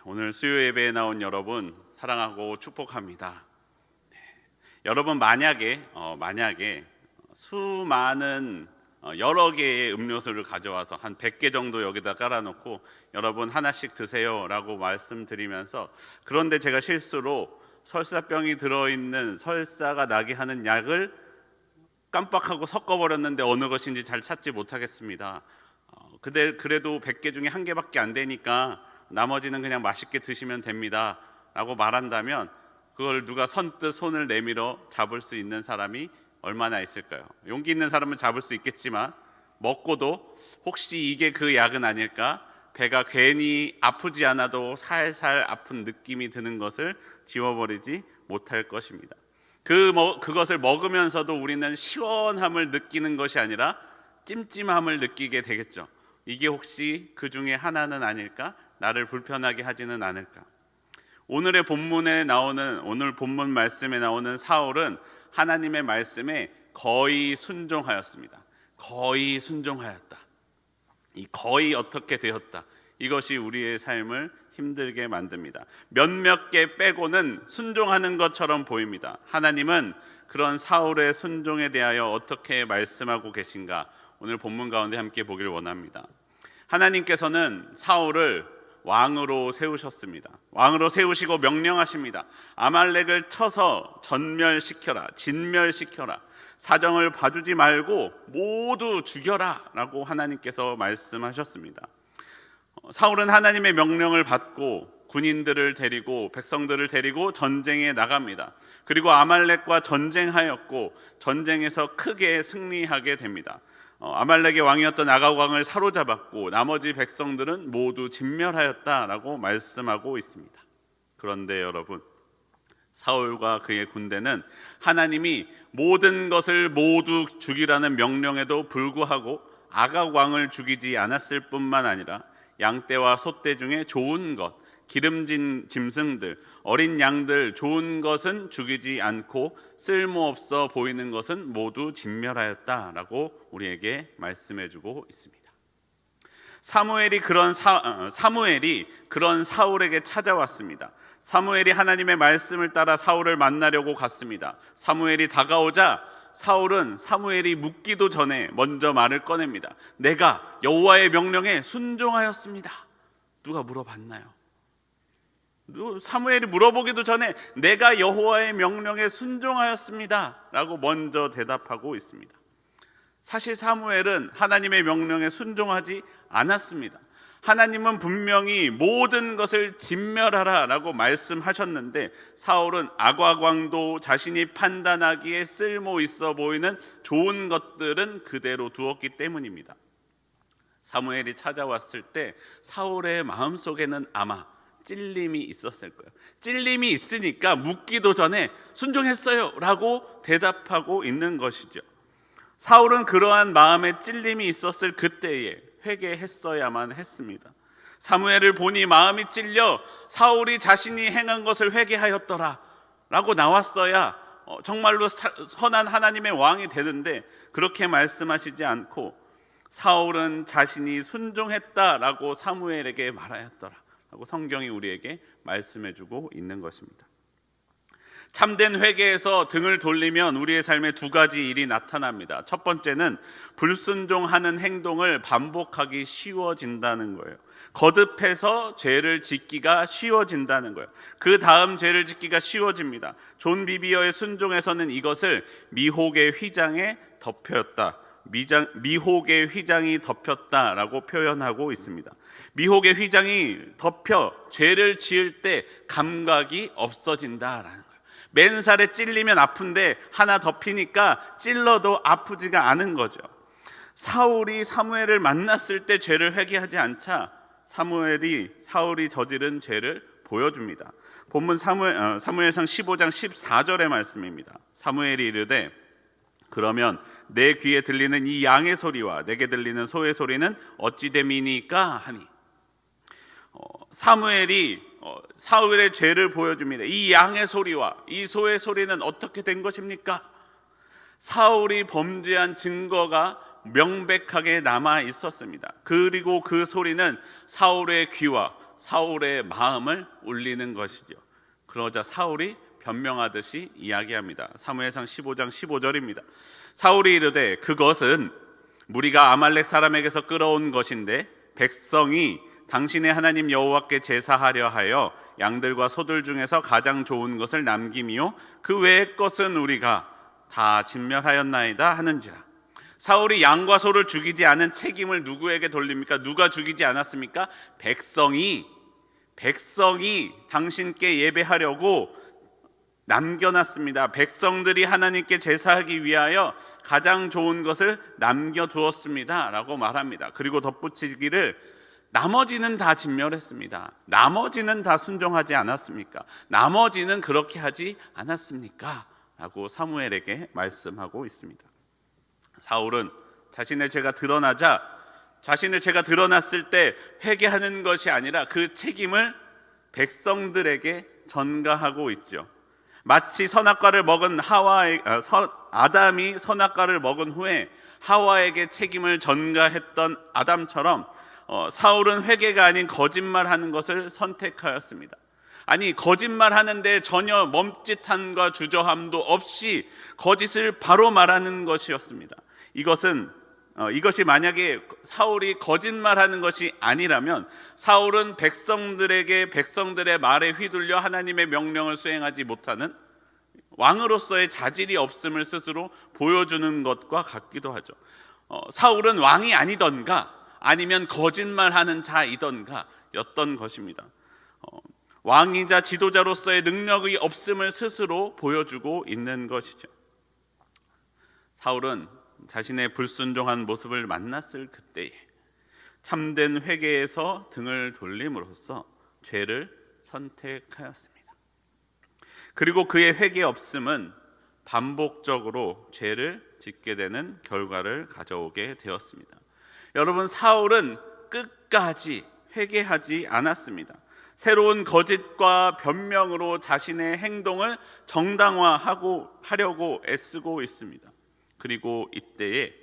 오늘 수요 예배에 나온 여러분 사랑하고 축복합니다. 여러분 만약에 수많은 여러 개의 음료수를 가져와서 한 100개 정도 여기다 깔아놓고 여러분 하나씩 드세요 라고 말씀드리면서, 그런데 제가 실수로 설사병이 들어있는 설사가 나게 하는 약을 깜빡하고 섞어버렸는데 어느 것인지 잘 찾지 못하겠습니다. 근데 그래도 100개 중에 한 개밖에 안 되니까 나머지는 그냥 맛있게 드시면 됩니다 라고 말한다면, 그걸 누가 선뜻 손을 내밀어 잡을 수 있는 사람이 얼마나 있을까요? 용기 있는 사람은 잡을 수 있겠지만 먹고도 혹시 이게 그 약은 아닐까? 배가 괜히 아프지 않아도 살살 아픈 느낌이 드는 것을 지워버리지 못할 것입니다. 그것을 먹으면서도 우리는 시원함을 느끼는 것이 아니라 찜찜함을 느끼게 되겠죠. 이게 혹시 그 중에 하나는 아닐까? 나를 불편하게 하지는 않을까? 오늘 본문 말씀에 나오는 사울은 하나님의 말씀에 거의 순종하였습니다. 거의 순종하였다. 이 거의 어떻게 되었다. 이것이 우리의 삶을 힘들게 만듭니다. 몇몇 개 빼고는 순종하는 것처럼 보입니다. 하나님은 그런 사울의 순종에 대하여 어떻게 말씀하고 계신가? 오늘 본문 가운데 함께 보기를 원합니다. 하나님께서는 사울을 왕으로 세우셨습니다. 왕으로 세우시고 명령하십니다. 아말렉을 쳐서 진멸시켜라. 사정을 봐주지 말고 모두 죽여라 라고 하나님께서 말씀하셨습니다. 사울은 하나님의 명령을 받고 군인들을 데리고 백성들을 데리고 전쟁에 나갑니다. 그리고 아말렉과 전쟁하였고 전쟁에서 크게 승리하게 됩니다. 아말렉의 왕이었던 아각 왕을 사로잡았고 나머지 백성들은 모두 진멸하였다라고 말씀하고 있습니다. 그런데 여러분, 사울과 그의 군대는 하나님이 모든 것을 모두 죽이라는 명령에도 불구하고 아각 왕을 죽이지 않았을 뿐만 아니라 양떼와 소떼 중에 좋은 것, 기름진 짐승들, 어린 양들, 좋은 것은 죽이지 않고 쓸모없어 보이는 것은 모두 진멸하였다라고 우리에게 말씀해주고 있습니다. 사무엘이 그런 사울에게 찾아왔습니다. 사무엘이 하나님의 말씀을 따라 사울을 만나려고 갔습니다. 사무엘이 다가오자 사울은 사무엘이 묻기도 전에 먼저 말을 꺼냅니다. 내가 여호와의 명령에 순종하였습니다. 누가 물어봤나요? 사무엘이 물어보기도 전에 내가 여호와의 명령에 순종하였습니다 라고 먼저 대답하고 있습니다. 사실 사무엘은 하나님의 명령에 순종하지 않았습니다. 하나님은 분명히 모든 것을 진멸하라 라고 말씀하셨는데 사울은 아각 왕도 자신이 판단하기에 쓸모 있어 보이는 좋은 것들은 그대로 두었기 때문입니다. 사무엘이 찾아왔을 때 사울의 마음속에는 아마 찔림이 있었을 거예요. 찔림이 있으니까 묻기도 전에 순종했어요 라고 대답하고 있는 것이죠. 사울은 그러한 마음에 찔림이 있었을 그때에 회개했어야만 했습니다. 사무엘을 보니 마음이 찔려 사울이 자신이 행한 것을 회개하였더라 라고 나왔어야 정말로 선한 하나님의 왕이 되는데, 그렇게 말씀하시지 않고 사울은 자신이 순종했다라고 사무엘에게 말하였더라 라고 성경이 우리에게 말씀해주고 있는 것입니다. 참된 회개에서 등을 돌리면 우리의 삶에 두 가지 일이 나타납니다. 첫 번째는 불순종하는 행동을 반복하기 쉬워진다는 거예요. 거듭해서 죄를 짓기가 쉬워진다는 거예요. 그 다음 죄를 짓기가 쉬워집니다. 존 비비어의 순종에서는 이것을 미혹의 휘장에 덮였다, 미혹의 휘장이 덮였다라고 표현하고 있습니다. 미혹의 휘장이 덮여 죄를 지을 때 감각이 없어진다라는 거예요. 맨살에 찔리면 아픈데 하나 덮이니까 찔러도 아프지가 않은 거죠. 사울이 사무엘을 만났을 때 죄를 회개하지 않자 사울이 저지른 죄를 보여줍니다. 본문 사무엘상 15장 14절의 말씀입니다. 사무엘이 이르되 그러면 내 귀에 들리는 이 양의 소리와 내게 들리는 소의 소리는 어찌 됨이니까 하니, 사무엘이 사울의 죄를 보여줍니다. 이 양의 소리와 이 소의 소리는 어떻게 된 것입니까? 사울이 범죄한 증거가 명백하게 남아 있었습니다. 그리고 그 소리는 사울의 귀와 사울의 마음을 울리는 것이죠. 그러자 사울이 변명하듯이 이야기합니다. 사무엘상 15장 15절입니다. 사울이 이르되 그것은 무리가 아말렉 사람에게서 끌어온 것인데 백성이 당신의 하나님 여호와께 제사하려 하여 양들과 소들 중에서 가장 좋은 것을 남김이요 그 외의 것은 우리가 다 진멸하였나이다 하는지라. 사울이 양과 소를 죽이지 않은 책임을 누구에게 돌립니까? 누가 죽이지 않았습니까? 백성이 당신께 예배하려고 남겨놨습니다. 백성들이 하나님께 제사하기 위하여 가장 좋은 것을 남겨두었습니다 라고 말합니다. 그리고 덧붙이기를 나머지는 다 진멸했습니다. 나머지는 다 순종하지 않았습니까? 나머지는 그렇게 하지 않았습니까? 라고 사무엘에게 말씀하고 있습니다. 사울은 자신의 죄가 드러났을 때 회개하는 것이 아니라 그 책임을 백성들에게 전가하고 있죠. 마치 아담이 선악과를 먹은 후에 하와에게 책임을 전가했던 아담처럼 사울은 회개가 아닌 거짓말하는 것을 선택하였습니다. 아니, 거짓말하는데 전혀 멈칫함과 주저함도 없이 거짓을 바로 말하는 것이었습니다. 이것이 만약에 사울이 거짓말하는 것이 아니라면 사울은 백성들의 말에 휘둘려 하나님의 명령을 수행하지 못하는 왕으로서의 자질이 없음을 스스로 보여주는 것과 같기도 하죠. 사울은 왕이 아니던가 아니면 거짓말하는 자이던가 였던 것입니다. 왕이자 지도자로서의 능력이 없음을 스스로 보여주고 있는 것이죠. 사울은 자신의 불순종한 모습을 만났을 그때에 참된 회개에서 등을 돌림으로써 죄를 선택하였습니다. 그리고 그의 회개 없음은 반복적으로 죄를 짓게 되는 결과를 가져오게 되었습니다. 여러분, 사울은 끝까지 회개하지 않았습니다. 새로운 거짓과 변명으로 자신의 행동을 정당화하려고 애쓰고 있습니다. 그리고 이때에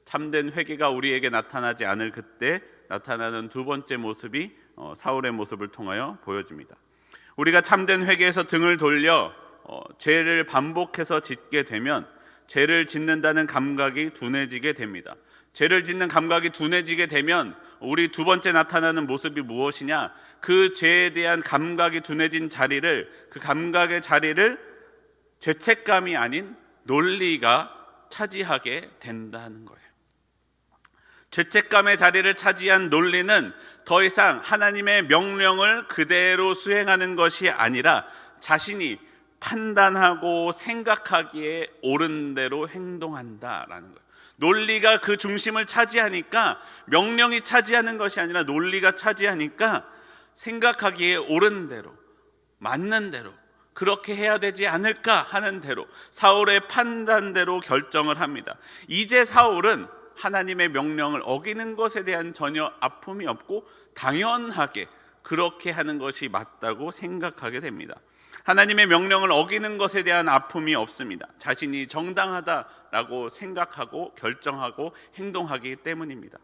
참된 회개가 우리에게 나타나지 않을 그때 나타나는 두 번째 모습이 사울의 모습을 통하여 보여집니다. 우리가 참된 회개에서 등을 돌려 죄를 반복해서 짓게 되면 죄를 짓는다는 감각이 둔해지게 됩니다. 죄를 짓는 감각이 둔해지게 되면 우리 두 번째 나타나는 모습이 무엇이냐? 그 죄에 대한 감각이 둔해진 그 감각의 자리를 죄책감이 아닌 논리가 차지하게 된다는 거예요. 죄책감의 자리를 차지한 논리는 더 이상 하나님의 명령을 그대로 수행하는 것이 아니라 자신이 판단하고 생각하기에 옳은 대로 행동한다라는 거예요. 논리가 그 중심을 차지하니까 명령이 차지하는 것이 아니라 논리가 차지하니까 생각하기에 옳은 대로, 맞는 대로 그렇게 해야 되지 않을까 하는 대로 사울의 판단대로 결정을 합니다. 이제 사울은 하나님의 명령을 어기는 것에 대한 전혀 아픔이 없고 당연하게 그렇게 하는 것이 맞다고 생각하게 됩니다. 하나님의 명령을 어기는 것에 대한 아픔이 없습니다. 자신이 정당하다라고 생각하고 결정하고 행동하기 때문입니다.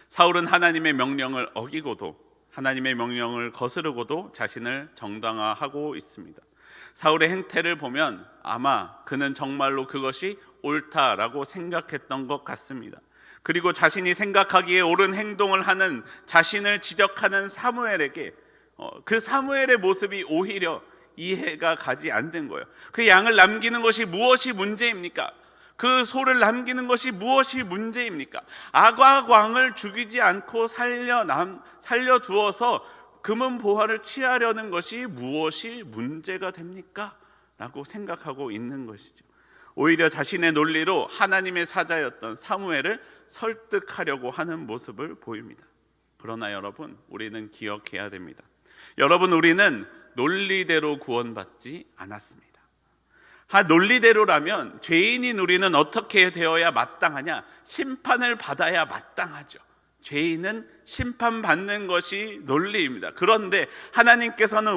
사울은 하나님의 명령을 어기고도 하나님의 명령을 거스르고도 자신을 정당화하고 있습니다. 사울의 행태를 보면 아마 그는 정말로 그것이 옳다라고 생각했던 것 같습니다. 그리고 자신이 생각하기에 옳은 행동을 하는 자신을 지적하는 사무엘에게 그 사무엘의 모습이 오히려 이해가 가지 않는 거예요. 그 양을 남기는 것이 무엇이 문제입니까? 그 소를 남기는 것이 무엇이 문제입니까? 아각 왕을 죽이지 않고 살려두어서 금은 보화를 취하려는 것이 무엇이 문제가 됩니까? 라고 생각하고 있는 것이죠. 오히려 자신의 논리로 하나님의 사자였던 사무엘을 설득하려고 하는 모습을 보입니다. 그러나 여러분, 우리는 기억해야 됩니다. 여러분, 우리는 논리대로 구원받지 않았습니다. 논리대로라면 죄인인 우리는 어떻게 되어야 마땅하냐? 심판을 받아야 마땅하죠. 죄인은 심판받는 것이 논리입니다. 그런데 하나님께서는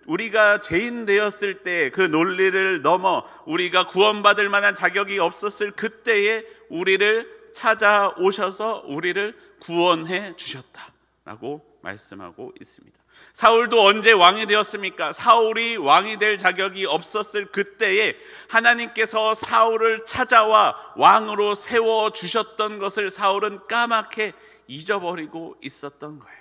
우리가 죄인 되었을 때 그 논리를 넘어 우리가 구원받을 만한 자격이 없었을 그때에 우리를 찾아오셔서 우리를 구원해 주셨다라고 말씀하고 있습니다. 사울도 언제 왕이 되었습니까? 사울이 왕이 될 자격이 없었을 그때에 하나님께서 사울을 찾아와 왕으로 세워주셨던 것을 사울은 까맣게 잊어버리고 있었던 거예요.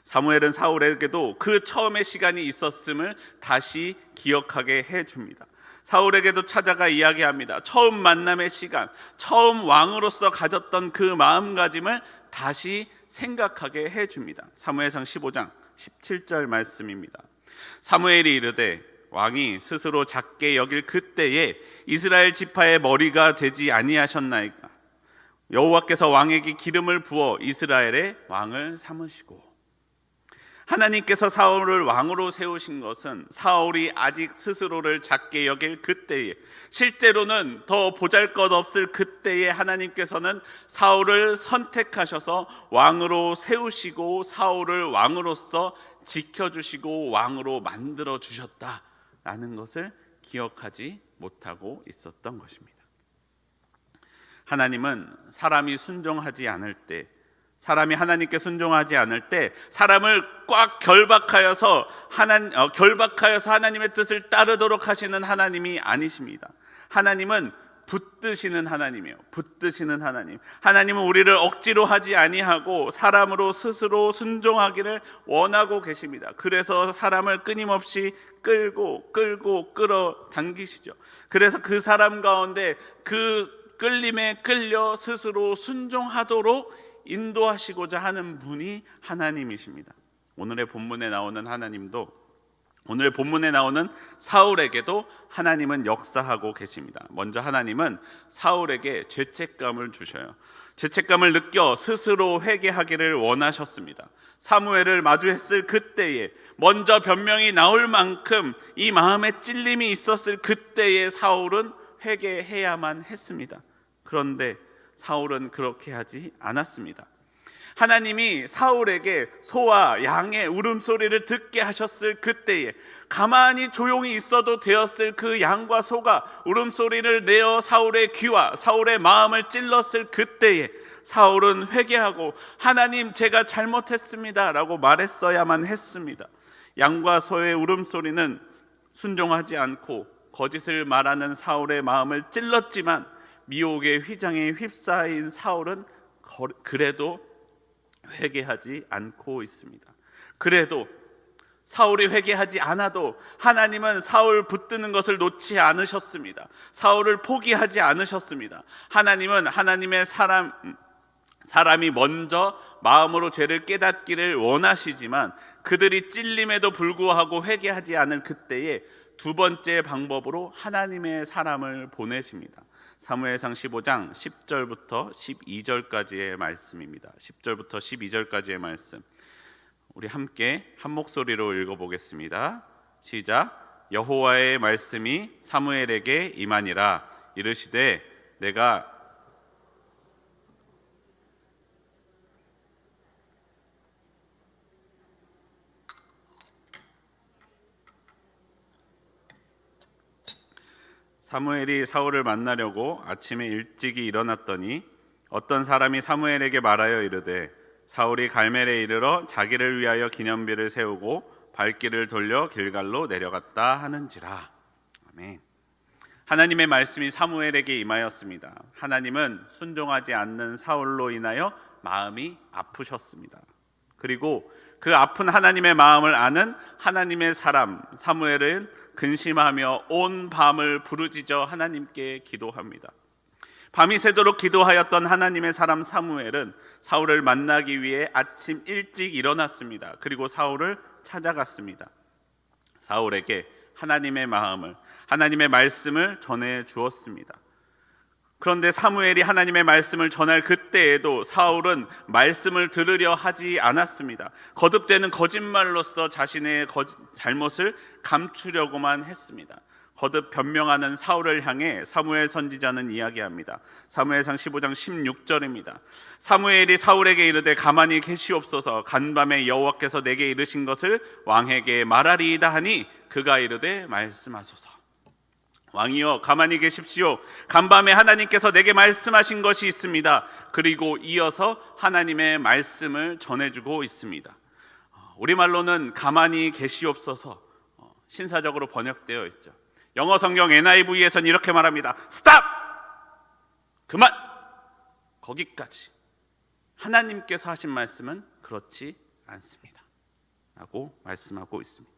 사무엘은 사울에게도 그 처음의 시간이 있었음을 다시 기억하게 해줍니다. 사울에게도 찾아가 이야기합니다. 처음 만남의 시간, 처음 왕으로서 가졌던 그 마음가짐을 다시 생각하게 해줍니다. 사무엘상 15장 17절 말씀입니다. 사무엘이 이르되 왕이 스스로 작게 여길 그때에 이스라엘 지파의 머리가 되지 아니하셨나이까? 여호와께서 왕에게 기름을 부어 이스라엘의 왕을 삼으시고. 하나님께서 사울을 왕으로 세우신 것은 사울이 아직 스스로를 작게 여길 그때에, 실제로는 더 보잘것없을 그때에 하나님께서는 사울을 선택하셔서 왕으로 세우시고 사울을 왕으로서 지켜주시고 왕으로 만들어 주셨다라는 것을 기억하지 못하고 있었던 것입니다. 하나님은 사람이 순종하지 않을 때, 사람이 하나님께 순종하지 않을 때 사람을 꽉 결박하여서 하나님의 뜻을 따르도록 하시는 하나님이 아니십니다. 하나님은 붙드시는 하나님이에요. 붙드시는 하나님. 하나님은 우리를 억지로 하지 아니하고 사람으로 스스로 순종하기를 원하고 계십니다. 그래서 사람을 끊임없이 끌고 끌어당기시죠. 그래서 그 사람 가운데 그 끌림에 끌려 스스로 순종하도록 인도하시고자 하는 분이 하나님이십니다. 오늘의 본문에 나오는 하나님도, 오늘 본문에 나오는 사울에게도 하나님은 역사하고 계십니다. 먼저 하나님은 사울에게 죄책감을 주셔요. 죄책감을 느껴 스스로 회개하기를 원하셨습니다. 사무엘을 마주했을 그때에 먼저 변명이 나올 만큼 이 마음에 찔림이 있었을 그때에 사울은 회개해야만 했습니다. 그런데 사울은 그렇게 하지 않았습니다. 하나님이 사울에게 소와 양의 울음소리를 듣게 하셨을 그때에 가만히 조용히 있어도 되었을 그 양과 소가 울음소리를 내어 사울의 귀와 사울의 마음을 찔렀을 그때에 사울은 회개하고 하나님 제가 잘못했습니다 라고 말했어야만 했습니다. 양과 소의 울음소리는 순종하지 않고 거짓을 말하는 사울의 마음을 찔렀지만 미혹의 휘장에 휩싸인 사울은 그래도 회개하지 않고 있습니다. 그래도 사울이 회개하지 않아도 하나님은 사울 붙드는 것을 놓지 않으셨습니다. 사울을 포기하지 않으셨습니다. 하나님은 하나님의 사람이 먼저 마음으로 죄를 깨닫기를 원하시지만 그들이 찔림에도 불구하고 회개하지 않은 그때에 두 번째 방법으로 하나님의 사람을 보내십니다. 사무엘상 15장 10절부터 12절까지의 말씀입니다. 10절부터 12절까지의 말씀 우리 함께 한 목소리로 읽어보겠습니다. 시작. 여호와의 말씀이 사무엘에게 임하니라. 이르시되 내가 사무엘이 사울을 만나려고 아침에 일찍이 일어났더니 어떤 사람이 사무엘에게 말하여 이르되 사울이 갈멜에 이르러 자기를 위하여 기념비를 세우고 발길을 돌려 길갈로 내려갔다 하는지라. 아멘. 하나님의 말씀이 사무엘에게 임하였습니다. 하나님은 순종하지 않는 사울로 인하여 마음이 아프셨습니다. 그리고 그 아픈 하나님의 마음을 아는 하나님의 사람 사무엘은 근심하며 온 밤을 부르짖어 하나님께 기도합니다. 밤이 새도록 기도하였던 하나님의 사람 사무엘은 사울을 만나기 위해 아침 일찍 일어났습니다. 그리고 사울을 찾아갔습니다. 사울에게 하나님의 마음을, 하나님의 말씀을 전해 주었습니다. 그런데 사무엘이 하나님의 말씀을 전할 그때에도 사울은 말씀을 들으려 하지 않았습니다. 거듭되는 거짓말로서 자신의 잘못을 감추려고만 했습니다. 거듭 변명하는 사울을 향해 사무엘 선지자는 이야기합니다. 사무엘상 15장 16절입니다. 사무엘이 사울에게 이르되 가만히 계시옵소서. 간밤에 여호와께서 내게 이르신 것을 왕에게 말하리이다 하니 그가 이르되 말씀하소서. 왕이여 가만히 계십시오. 간밤에 하나님께서 내게 말씀하신 것이 있습니다. 그리고 이어서 하나님의 말씀을 전해주고 있습니다. 우리말로는 가만히 계시옵소서 신사적으로 번역되어 있죠. 영어 성경 NIV에서는 이렇게 말합니다. 스탑! 그만! 거기까지. 하나님께서 하신 말씀은 그렇지 않습니다 라고 말씀하고 있습니다.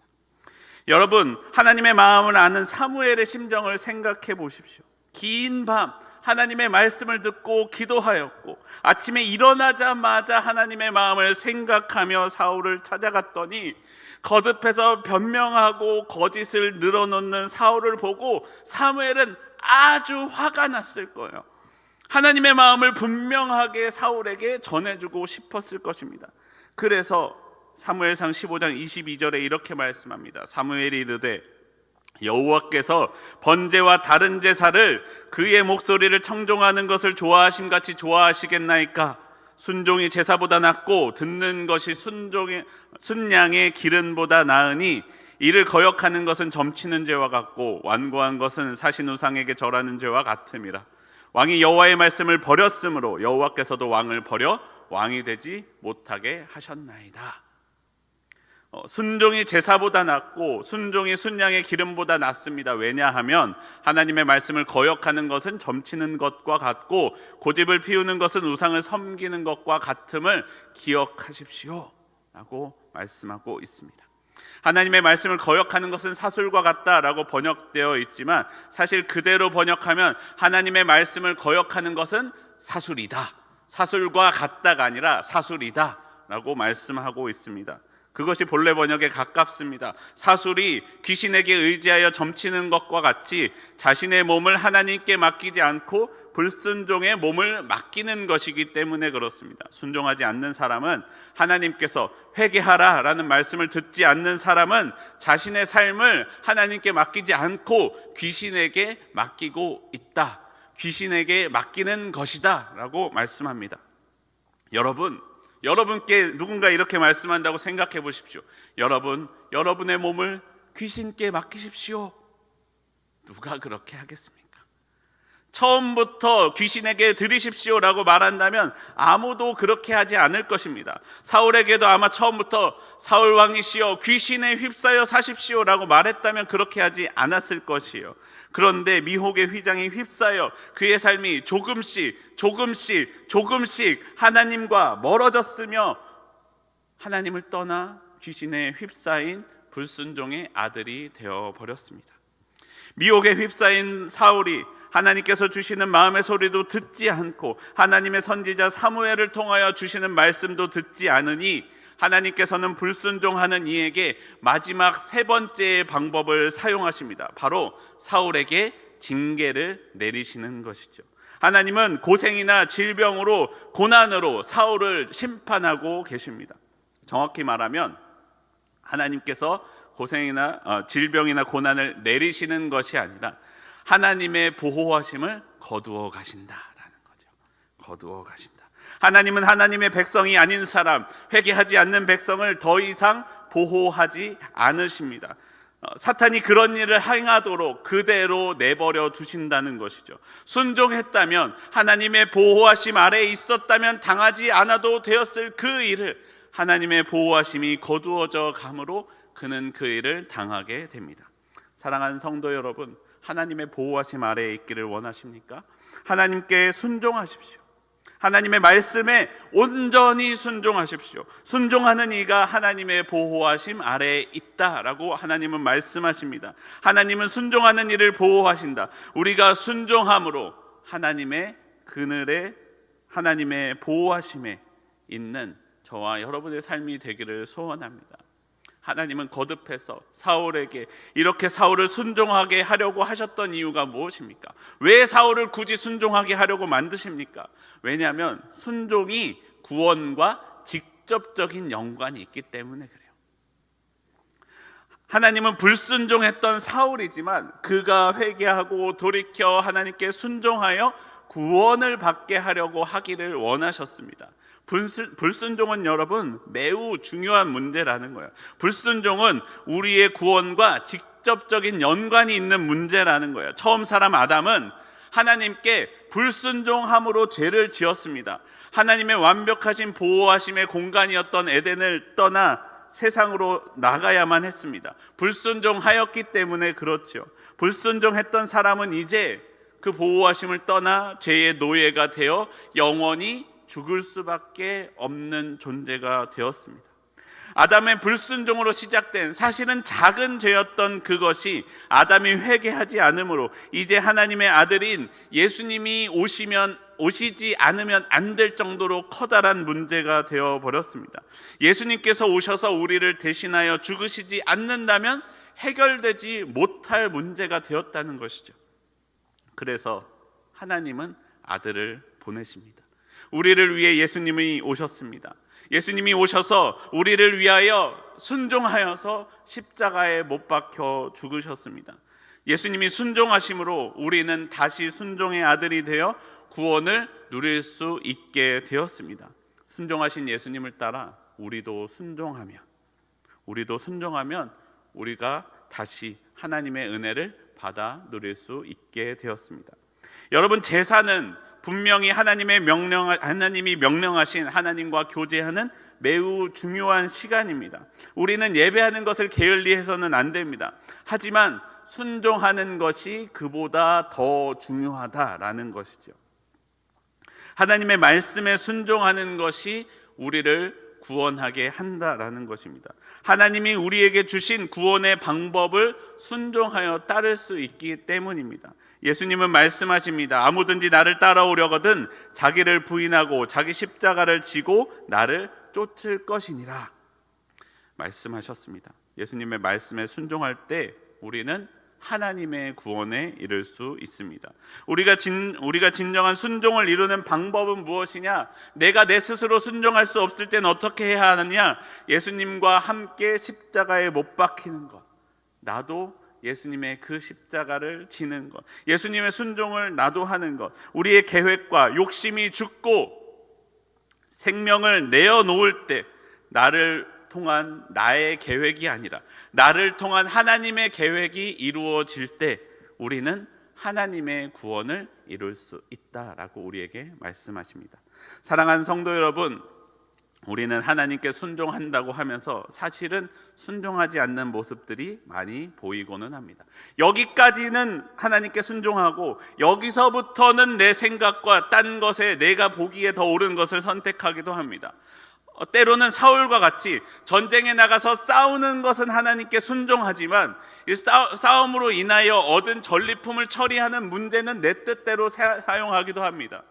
여러분, 하나님의 마음을 아는 사무엘의 심정을 생각해 보십시오. 긴 밤 하나님의 말씀을 듣고 기도하였고 아침에 일어나자마자 하나님의 마음을 생각하며 사울을 찾아갔더니 거듭해서 변명하고 거짓을 늘어놓는 사울을 보고 사무엘은 아주 화가 났을 거예요. 하나님의 마음을 분명하게 사울에게 전해주고 싶었을 것입니다. 그래서 사무엘상 15장 22절에 이렇게 말씀합니다. 사무엘이 이르되 여호와께서 번제와 다른 제사를 그의 목소리를 청종하는 것을 좋아하심같이 좋아하시겠나이까? 순종이 제사보다 낫고 듣는 것이 순양의 기름보다 나으니 이를 거역하는 것은 점치는 죄와 같고 완고한 것은 사신 우상에게 절하는 죄와 같음이라. 왕이 여호와의 말씀을 버렸으므로 여호와께서도 왕을 버려 왕이 되지 못하게 하셨나이다. 순종이 제사보다 낫고 순종이 순양의 기름보다 낫습니다. 왜냐하면 하나님의 말씀을 거역하는 것은 점치는 것과 같고 고집을 피우는 것은 우상을 섬기는 것과 같음을 기억하십시오 라고 말씀하고 있습니다. 하나님의 말씀을 거역하는 것은 사술과 같다라고 번역되어 있지만 사실 그대로 번역하면 하나님의 말씀을 거역하는 것은 사술이다, 사술과 같다가 아니라 사술이다 라고 말씀하고 있습니다. 그것이 본래 번역에 가깝습니다. 사술이 귀신에게 의지하여 점치는 것과 같이 자신의 몸을 하나님께 맡기지 않고 불순종의 몸을 맡기는 것이기 때문에 그렇습니다. 순종하지 않는 사람은 하나님께서 회개하라 라는 말씀을 듣지 않는 사람은 자신의 삶을 하나님께 맡기지 않고 귀신에게 맡기고 있다, 귀신에게 맡기는 것이다 라고 말씀합니다. 여러분께 누군가 이렇게 말씀한다고 생각해 보십시오. 여러분의 몸을 귀신께 맡기십시오. 누가 그렇게 하겠습니까? 처음부터 귀신에게 드리십시오라고 말한다면 아무도 그렇게 하지 않을 것입니다. 사울에게도 아마 처음부터 사울 왕이시여 귀신에 휩싸여 사십시오라고 말했다면 그렇게 하지 않았을 것이에요. 그런데 미혹의 휘장에 휩싸여 그의 삶이 조금씩 하나님과 멀어졌으며 하나님을 떠나 귀신에 휩싸인 불순종의 아들이 되어버렸습니다. 미혹에 휩싸인 사울이 하나님께서 주시는 마음의 소리도 듣지 않고 하나님의 선지자 사무엘을 통하여 주시는 말씀도 듣지 않으니 하나님께서는 불순종하는 이에게 마지막 세 번째의 방법을 사용하십니다. 바로 사울에게 징계를 내리시는 것이죠. 하나님은 고생이나 질병으로 고난으로 사울을 심판하고 계십니다. 정확히 말하면 하나님께서 고생이나 질병이나 고난을 내리시는 것이 아니라 하나님의 보호하심을 거두어 가신다라는 거죠. 거두어 가신다. 하나님은 하나님의 백성이 아닌 사람, 회개하지 않는 백성을 더 이상 보호하지 않으십니다. 사탄이 그런 일을 행하도록 그대로 내버려 두신다는 것이죠. 순종했다면, 하나님의 보호하심 아래에 있었다면 당하지 않아도 되었을 그 일을 하나님의 보호하심이 거두어져 감으로 그는 그 일을 당하게 됩니다. 사랑하는 성도 여러분, 하나님의 보호하심 아래에 있기를 원하십니까? 하나님께 순종하십시오. 하나님의 말씀에 온전히 순종하십시오. 순종하는 이가 하나님의 보호하심 아래에 있다라고 하나님은 말씀하십니다. 하나님은 순종하는 이를 보호하신다. 우리가 순종함으로 하나님의 그늘에, 하나님의 보호하심에 있는 저와 여러분의 삶이 되기를 소원합니다. 하나님은 거듭해서 사울에게 이렇게 사울을 순종하게 하려고 하셨던 이유가 무엇입니까? 왜 사울을 굳이 순종하게 하려고 만드십니까? 왜냐하면 순종이 구원과 직접적인 연관이 있기 때문에 그래요. 하나님은 불순종했던 사울이지만 그가 회개하고 돌이켜 하나님께 순종하여 구원을 받게 하려고 하기를 원하셨습니다. 불순종은 여러분 매우 중요한 문제라는 거예요. 불순종은 우리의 구원과 직접 직접적인 연관이 있는 문제라는 거예요. 처음 사람 아담은 하나님께 불순종함으로 죄를 지었습니다. 하나님의 완벽하신 보호하심의 공간이었던 에덴을 떠나 세상으로 나가야만 했습니다. 불순종하였기 때문에 그렇죠. 불순종했던 사람은 이제 그 보호하심을 떠나 죄의 노예가 되어 영원히 죽을 수밖에 없는 존재가 되었습니다. 아담의 불순종으로 시작된 사실은 작은 죄였던 그것이 아담이 회개하지 않으므로 이제 하나님의 아들인 예수님이 오시지 않으면 안 될 정도로 커다란 문제가 되어버렸습니다. 예수님께서 오셔서 우리를 대신하여 죽으시지 않는다면 해결되지 못할 문제가 되었다는 것이죠. 그래서 하나님은 아들을 보내십니다. 우리를 위해 예수님이 오셨습니다. 예수님이 오셔서 우리를 위하여 순종하여서 십자가에 못 박혀 죽으셨습니다. 예수님이 순종하심으로 우리는 다시 순종의 아들이 되어 구원을 누릴 수 있게 되었습니다. 순종하신 예수님을 따라 우리도 순종하면 우리가 다시 하나님의 은혜를 받아 누릴 수 있게 되었습니다. 여러분, 제사는 분명히 하나님이 명령하신 하나님과 교제하는 매우 중요한 시간입니다. 우리는 예배하는 것을 게을리해서는 안 됩니다. 하지만 순종하는 것이 그보다 더 중요하다라는 것이죠. 하나님의 말씀에 순종하는 것이 우리를 구원하게 한다라는 것입니다. 하나님이 우리에게 주신 구원의 방법을 순종하여 따를 수 있기 때문입니다. 예수님은 말씀하십니다. 아무든지 나를 따라오려거든 자기를 부인하고 자기 십자가를 지고 나를 쫓을 것이니라 말씀하셨습니다. 예수님의 말씀에 순종할 때 우리는 하나님의 구원에 이를 수 있습니다. 우리가 진정한 순종을 이루는 방법은 무엇이냐? 내가 내 스스로 순종할 수 없을 땐 어떻게 해야 하느냐? 예수님과 함께 십자가에 못 박히는 것, 나도 예수님의 그 십자가를 지는 것, 예수님의 순종을 나도 하는 것, 우리의 계획과 욕심이 죽고 생명을 내어놓을 때 나를 통한 나의 계획이 아니라 나를 통한 하나님의 계획이 이루어질 때 우리는 하나님의 구원을 이룰 수 있다라고 우리에게 말씀하십니다. 사랑하는 성도 여러분, 우리는 하나님께 순종한다고 하면서 사실은 순종하지 않는 모습들이 많이 보이고는 합니다. 여기까지는 하나님께 순종하고 여기서부터는 내 생각과 딴 것에 내가 보기에 더 옳은 것을 선택하기도 합니다. 때로는 사울과 같이 전쟁에 나가서 싸우는 것은 하나님께 순종하지만 이 싸움으로 인하여 얻은 전리품을 처리하는 문제는 내 뜻대로 사용하기도 합니다.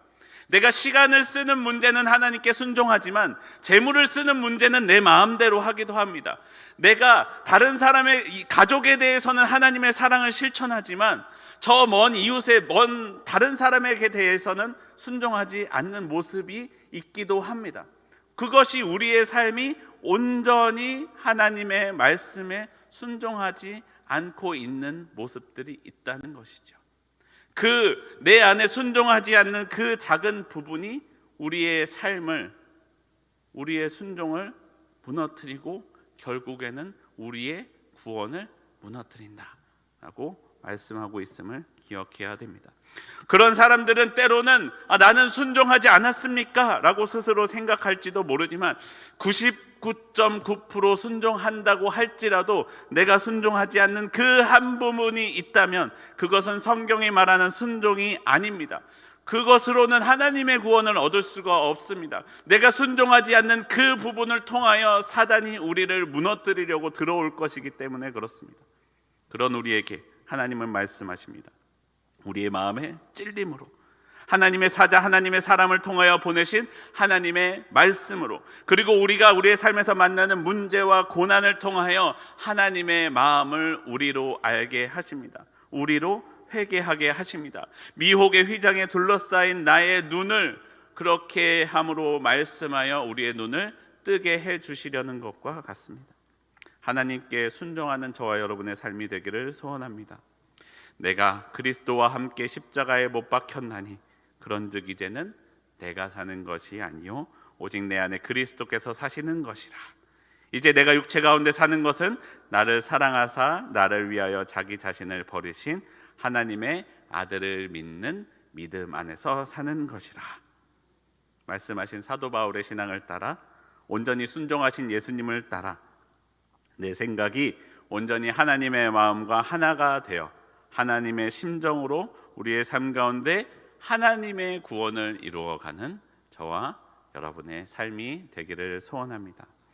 내가 시간을 쓰는 문제는 하나님께 순종하지만 재물을 쓰는 문제는 내 마음대로 하기도 합니다. 내가 다른 사람의 가족에 대해서는 하나님의 사랑을 실천하지만 저 먼 이웃의 다른 사람에게 대해서는 순종하지 않는 모습이 있기도 합니다. 그것이 우리의 삶이 온전히 하나님의 말씀에 순종하지 않고 있는 모습들이 있다는 것이죠. 그 내 안에 순종하지 않는 그 작은 부분이 우리의 순종을 무너뜨리고 결국에는 우리의 구원을 무너뜨린다라고 말씀하고 있음을 기억해야 됩니다. 그런 사람들은 때로는 나는 순종하지 않았습니까? 라고 스스로 생각할지도 모르지만 99.9% 순종한다고 할지라도 내가 순종하지 않는 그 한 부분이 있다면 그것은 성경이 말하는 순종이 아닙니다. 그것으로는 하나님의 구원을 얻을 수가 없습니다. 내가 순종하지 않는 그 부분을 통하여 사단이 우리를 무너뜨리려고 들어올 것이기 때문에 그렇습니다. 그런 우리에게 하나님은 말씀하십니다. 우리의 마음의 찔림으로, 하나님의 사자, 하나님의 사람을 통하여 보내신 하나님의 말씀으로, 그리고 우리가 우리의 삶에서 만나는 문제와 고난을 통하여 하나님의 마음을 우리로 알게 하십니다. 우리로 회개하게 하십니다. 미혹의 휘장에 둘러싸인 나의 눈을 그렇게 함으로 말씀하여 우리의 눈을 뜨게 해주시려는 것과 같습니다. 하나님께 순종하는 저와 여러분의 삶이 되기를 소원합니다. 내가 그리스도와 함께 십자가에 못 박혔나니 그런즉 이제는 내가 사는 것이 아니요 오직 내 안에 그리스도께서 사시는 것이라. 이제 내가 육체 가운데 사는 것은 나를 사랑하사 나를 위하여 자기 자신을 버리신 하나님의 아들을 믿는 믿음 안에서 사는 것이라. 말씀하신 사도 바울의 신앙을 따라, 온전히 순종하신 예수님을 따라 내 생각이 온전히 하나님의 마음과 하나가 되어 하나님의 심정으로 우리의 삶 가운데 하나님의 구원을 이루어가는 저와 여러분의 삶이 되기를 소원합니다.